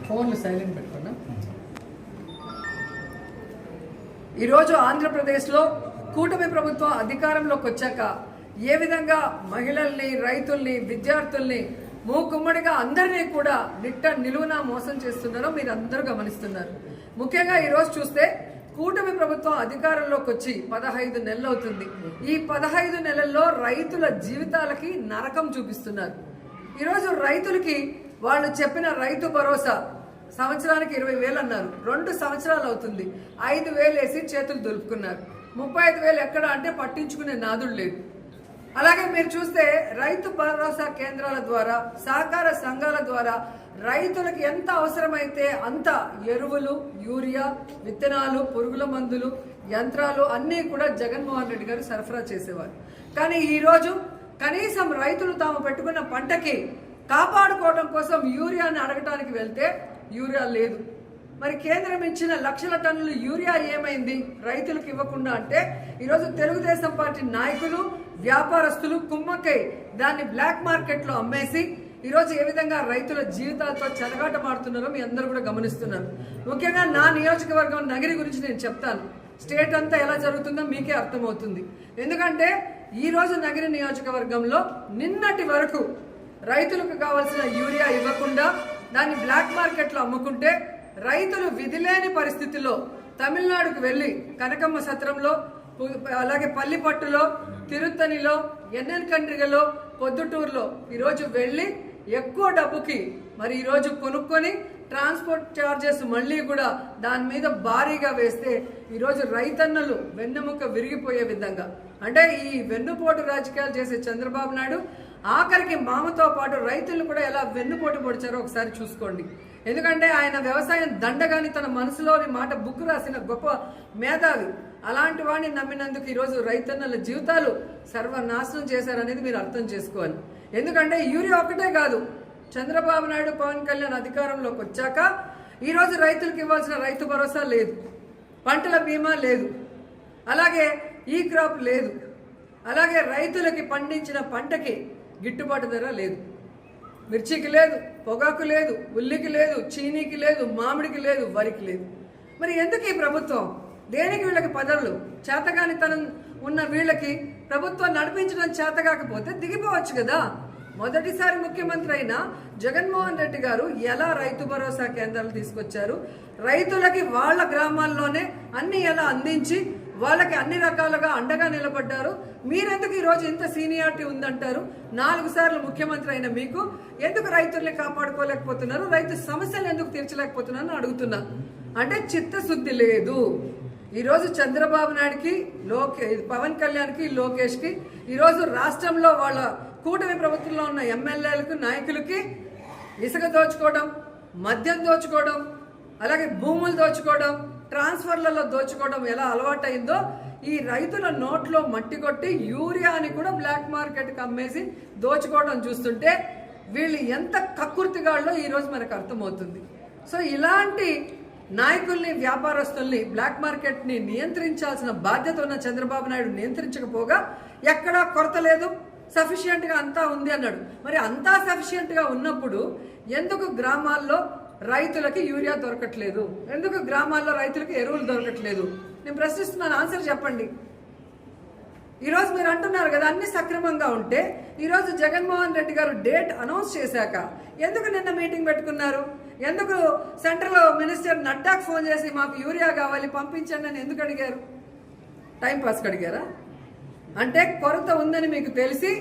ఫోన్లు సైలెంట్ పెట్టుకున్నా. ఈరోజు ఆంధ్రప్రదేశ్లో కూటమి ప్రభుత్వం అధికారంలోకి వచ్చాక ఏ విధంగా మహిళల్ని, రైతుల్ని, విద్యార్థుల్ని మూకుమ్మడిగా అందరినీ కూడా నిలువున మోసం చేస్తున్నారో మీరు అందరూ గమనిస్తున్నారు. ముఖ్యంగా ఈరోజు చూస్తే కూటమి ప్రభుత్వం అధికారంలోకి వచ్చి 15 నెలలు అవుతుంది. ఈ 15 నెలల్లో రైతుల జీవితాలకి నరకం చూపిస్తున్నారు. ఈరోజు రైతులకి వాళ్ళు చెప్పిన రైతు భరోసా సంవత్సరానికి 20,000 అన్నారు. 2 సంవత్సరాలు అవుతుంది. 5,000 వేసి చేతులు దులుపుకున్నారు. 35,000 ఎక్కడ అంటే పట్టించుకునే నాదుడు లేదు. అలాగే మీరు చూస్తే రైతు భరోసా కేంద్రాల ద్వారా, సహకార సంఘాల ద్వారా రైతులకు ఎంత అవసరమైతే అంత ఎరువులు, యూరియా, విత్తనాలు, పురుగుల మందులు, యంత్రాలు అన్నీ కూడా జగన్మోహన్ రెడ్డి గారు సరఫరా చేసేవారు. కానీ ఈరోజు కనీసం రైతులు తాము పెట్టుకున్న పంటకి కాపాడుకోవడం కోసం యూరియాని అడగటానికి వెళ్తే యూరియా లేదు. మరి కేంద్రం ఇచ్చిన లక్షల టన్నులు యూరియా ఏమైంది రైతులకు ఇవ్వకుండా అంటే ఈరోజు తెలుగుదేశం పార్టీ నాయకులు, వ్యాపారస్తులు కుమ్మక్కై దాన్ని బ్లాక్ మార్కెట్లో అమ్మేసి ఈరోజు ఏ విధంగా రైతుల జీవితాలతో చెలగాటమాడుతున్నారో మీ అందరూ కూడా గమనిస్తున్నారు. ముఖ్యంగా నా నియోజకవర్గం నగిరి గురించి నేను చెప్తాను. స్టేట్ అంతా ఎలా జరుగుతుందో మీకే అర్థమవుతుంది. ఎందుకంటే ఈరోజు నగిరి నియోజకవర్గంలో నిన్నటి వరకు రైతులకు కావాల్సిన యూరియా ఇవ్వకుండా దాన్ని బ్లాక్ మార్కెట్లో అమ్ముకుంటే రైతులు విధిలేని పరిస్థితిలో తమిళనాడుకు వెళ్ళి కనకమ్మ సత్రంలో, అలాగే పల్లిపట్టులో, తిరుత్తనిలో, ఎన్ఎన్ కండ్రిగలో, పొద్దుటూరులో ఈరోజు వెళ్ళి ఎక్కువ డబ్బుకి మరి ఈరోజు కొనుక్కొని ట్రాన్స్పోర్ట్ ఛార్జెస్ మళ్ళీ కూడా దాని మీద భారీగా వేస్తే ఈరోజు రైతన్నలు వెన్నెముక విరిగిపోయే విధంగా, అంటే ఈ వెన్నుపోటు రాజకీయాలు చేసే చంద్రబాబు నాయుడు ఆఖరికి మామతో పాటు రైతులను కూడా ఎలా వెన్నుపోటు పొడిచారో ఒకసారి చూసుకోండి. ఎందుకంటే ఆయన వ్యవసాయం దండగాని తన మనసులోని మాట బుక్కు రాసిన గొప్ప మేధావి. అలాంటి వాడిని నమ్మినందుకు ఈరోజు రైతన్నల జీవితాలు సర్వనాశనం చేశారనేది మీరు అర్థం చేసుకోవాలి. ఎందుకంటే యూరియా ఒక్కటే కాదు, చంద్రబాబు నాయుడు, పవన్ కళ్యాణ్ అధికారంలోకి వచ్చాక ఈరోజు రైతులకు ఇవ్వాల్సిన రైతు భరోసా లేదు, పంటల బీమా లేదు, అలాగే ఈ క్రాప్ లేదు, అలాగే రైతులకి పండించిన పంటకి గిట్టుబాటు ధర లేదు. మిర్చికి లేదు, పొగాకు లేదు, ఉల్లికి లేదు, చీనీకి లేదు, మామిడికి లేదు, వరికి లేదు. మరి ఎందుకు ఈ ప్రభుత్వం? దేనికి వీళ్ళకి పదవులు? చేతగానితనం ఉన్న వీళ్ళకి ప్రభుత్వం నడిపించడం చేత కాకపోతే దిగిపోవచ్చు కదా. మొదటిసారి ముఖ్యమంత్రి అయిన జగన్మోహన్ రెడ్డి గారు ఎలా రైతు భరోసా కేంద్రాలు తీసుకొచ్చారు, రైతులకి వాళ్ళ గ్రామాల్లోనే అన్ని ఎలా అందించి వాళ్ళకి అన్ని రకాలుగా అండగా నిలబడ్డారు. మీరెందుకు ఈరోజు ఇంత సీనియారిటీ ఉందంటారు? 4 సార్లు ముఖ్యమంత్రి అయిన మీకు ఎందుకు రైతుల్ని కాపాడుకోలేకపోతున్నారు, రైతు సమస్యలు ఎందుకు తీర్చలేకపోతున్నారు అని అడుగుతున్నా. అంటే చిత్తశుద్ధి లేదు. ఈరోజు చంద్రబాబు నాయుడుకి, పవన్ కళ్యాణ్కి, లోకేష్కి ఈరోజు రాష్ట్రంలో వాళ్ళ కూటమి ప్రభుత్వంలో ఉన్న ఎమ్మెల్యేలకు, నాయకులకి ఇసుక దోచుకోవడం, మద్యం దోచుకోవడం, అలాగే భూములు దోచుకోవడం, ట్రాన్స్ఫర్లలో దోచుకోవడం ఎలా అలవాటైందో ఈ రైతుల నోట్లో మట్టి కొట్టి యూరియాని కూడా బ్లాక్ మార్కెట్కి అమ్మేసి దోచుకోవడం చూస్తుంటే వీళ్ళు ఎంత కక్కుర్తిగాళ్ళో ఈరోజు మనకు అర్థమవుతుంది. సో ఇలాంటి నాయకుల్ని, వ్యాపారస్తుల్ని, బ్లాక్ మార్కెట్ని నియంత్రించాల్సిన బాధ్యత ఉన్న చంద్రబాబు నాయుడు నియంత్రించకపోగా ఎక్కడా కొరత లేదు, సఫిషియెంట్గా అంతా ఉంది అన్నాడు. మరి అంతా సఫిషియెంట్గా ఉన్నప్పుడు ఎందుకు గ్రామాల్లో రైతులకి యూరియా దొరకట్లేదు? ఎందుకు గ్రామాల్లో రైతులకి ఎరువులు దొరకట్లేదు? నేను ప్రశ్నిస్తున్నాను, ఆన్సర్ చెప్పండి. ఈరోజు మీరు అంటున్నారు కదా అన్ని సక్రమంగా ఉంటే ఈరోజు జగన్మోహన్ రెడ్డి గారు డేట్ అనౌన్స్ చేశాక ఎందుకు నిన్న మీటింగ్ పెట్టుకున్నారు? ఎందుకు సెంట్రల్ మినిస్టర్ నడ్డాకు ఫోన్ చేసి మాకు యూరియా కావాలి పంపించండి అని ఎందుకు అడిగారు? టైంపాస్కి అడిగారా? అంటే కొరత ఉందని మీకు తెలిసి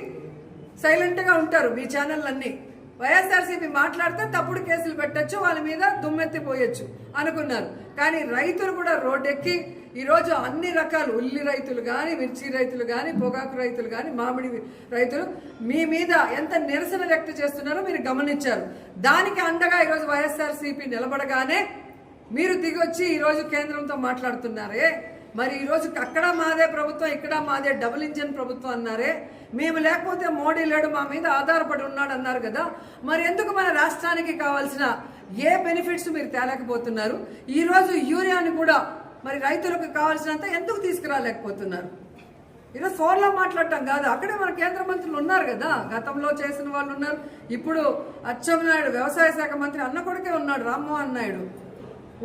సైలెంట్గా ఉంటారు మీ ఛానళ్ళన్నీ. వైఎస్ఆర్సీపీ మాట్లాడితే తప్పుడు కేసులు పెట్టచ్చు, వాళ్ళ మీద దుమ్మెత్తిపోయొచ్చు అనుకున్నారు. కానీ రైతులు కూడా రోడ్డెక్కి ఈరోజు అన్ని రకాలు ఉల్లి రైతులు కానీ, మిర్చి రైతులు కానీ, పొగాకు రైతులు కానీ, మామిడి రైతులు మీ మీద ఎంత నిరసన వ్యక్తం చేస్తున్నారో మీరు గమనించారు. దానికి అండగా ఈరోజు వైఎస్ఆర్సీపీ నిలబడగానే మీరు దిగొచ్చి ఈరోజు కేంద్రంతో మాట్లాడుతున్నారే. మరి ఈరోజు అక్కడ మాదే ప్రభుత్వం, ఇక్కడ మాదే డబుల్ ఇంజిన్ ప్రభుత్వం అన్నారే. మేము లేకపోతే మోడీ లేడు, మా మీద ఆధారపడి ఉన్నాడు అన్నారు కదా. మరి ఎందుకు మన రాష్ట్రానికి కావాల్సిన ఏ బెనిఫిట్స్ మీరు తేలేకపోతున్నారు? ఈరోజు యూరియాని కూడా మరి రైతులకు కావాల్సినంత ఎందుకు తీసుకురాలేకపోతున్నారు? ఈరోజు ఫోన్లో మాట్లాడటం కాదు, అక్కడే మన కేంద్ర మంత్రులు ఉన్నారు కదా, గతంలో చేసిన వాళ్ళు ఉన్నారు. ఇప్పుడు అచ్చెన్నాయుడు వ్యవసాయ శాఖ మంత్రి అన్న కొడుకే ఉన్నాడు, రామ్మోహన్ నాయుడు.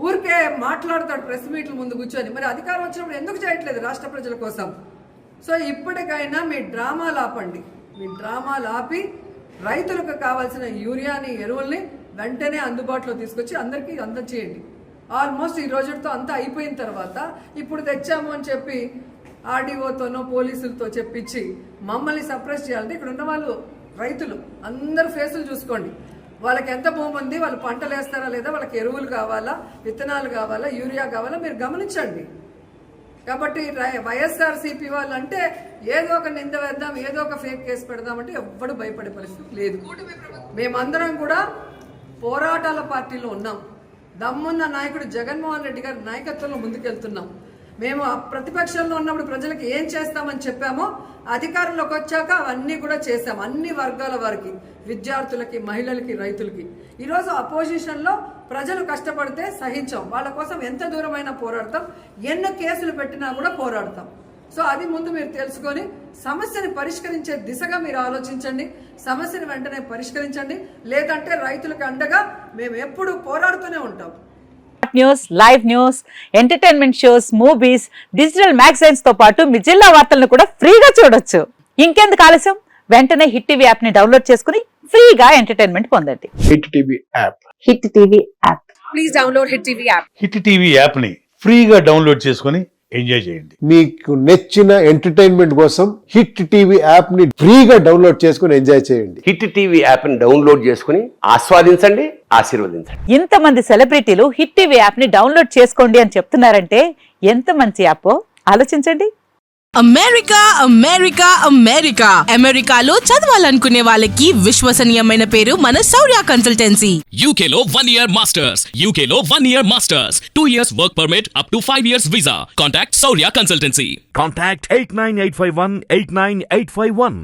ఊరికే మాట్లాడతాడు ప్రెస్ మీట్ల ముందు కూర్చొని. మరి అధికారం వచ్చినప్పుడు ఎందుకు చేయట్లేదు రాష్ట్ర ప్రజల కోసం? సో ఇప్పటికైనా మీ డ్రామాలు ఆపండి. మీ డ్రామాలు ఆపి రైతులకు కావాల్సిన యూరియాని, ఎరువుల్ని వెంటనే అందుబాటులో తీసుకొచ్చి అందరికీ అందజేయండి. ఆల్మోస్ట్ ఈ రోజుతో అంతా అయిపోయిన తర్వాత ఇప్పుడు తెచ్చాము అని చెప్పి ఆర్డీఓతోనో పోలీసులతో చెప్పించి మమ్మల్ని సప్రెస్ చేయాలంటే ఇక్కడ ఉన్న వాళ్ళు రైతులు అందరు ఫేసులు చూసుకోండి. వాళ్ళకి ఎంత భూమి ఉంది, వాళ్ళు పంటలు వేస్తారా లేదా, వాళ్ళకి ఎరువులు కావాలా, విత్తనాలు కావాలా, యూరియా కావాలా, మీరు గమనించండి. కాబట్టి వైఎస్ఆర్సీపీ వాళ్ళు అంటే ఏదో ఒక నింద వేద్దాం, ఏదో ఒక ఫేక్ కేసు పెడదామంటే ఎవ్వడు భయపడే పరిస్థితి లేదు. మేమందరం కూడా పోరాటాల పార్టీలో ఉన్నాం. దమ్మున్న నాయకుడు జగన్మోహన్ రెడ్డి గారి నాయకత్వంలో ముందుకెళ్తున్నాం. మేము ప్రతిపక్షంలో ఉన్నప్పుడు ప్రజలకు ఏం చేస్తామని చెప్పామో అధికారంలోకి వచ్చాక అవన్నీ కూడా చేశాం. అన్ని వర్గాల వారికి, విద్యార్థులకి, మహిళలకి, రైతులకి. ఈరోజు అపోజిషన్లో ప్రజలు కష్టపడితే సహించాం. వాళ్ళ కోసం ఎంత దూరమైనా పోరాడతాం, ఎన్ని కేసులు పెట్టినా కూడా పోరాడతాం. సో అది ముందు మీరు తెలుసుకొని సమస్యని పరిష్కరించే దిశగా మీరు ఆలోచించండి. సమస్యని వెంటనే పరిష్కరించండి, లేదంటే రైతులకు అండగా మేము ఎప్పుడు పోరాడుతూనే ఉంటాం. News, live news, entertainment shows, movies, digital magazines తో పాటు మీ జిల్లా వార్తలను కూడా ఫ్రీగా చూడొచ్చు. ఇంకెందుకు ఆలస్యం, వెంటనే హిట్ టీవీ యాప్ ని డౌన్లోడ్ చేసుకుని ఫ్రీగా ఎంటర్టైన్మెంట్ పొందండి. Hit TV app. Hit TV app. Please download hit TV app. Hit TV app ని ఫ్రీగా డౌన్లోడ్ చేసుకుని ఎంజాయ్ చేయండి. మీకు నచ్చిన ఎంటర్టైన్మెంట్ కోసం హిట్ టీవీ యాప్ ని ఫ్రీగా డౌన్లోడ్ చేసుకుని ఎంజాయ్ చేయండి. హిట్ టీవీ యాప్ ని డౌన్లోడ్ చేసుకుని ఆస్వాదించండి, ఆశీర్వదించండి. ఇంతమంది సెలబ్రిటీలు హిట్ టీవీ యాప్ ని డౌన్లోడ్ చేసుకోండి అని చెప్తున్నారంటే ఎంత మంచి యాప్ ఆలోచించండి. అమెరికా అమెరికా అమెరికా అమెరికాలో చదవాలనుకునే వాళ్ళకి విశ్వసనీయమైన పేరు మన శౌర్య కన్సల్టెన్సీ. UK లో 1 year masters, UK లో 1 year masters, 2 years work permit up to 5 years visa. Contact Saurya Consultancy. Contact 89851 89851.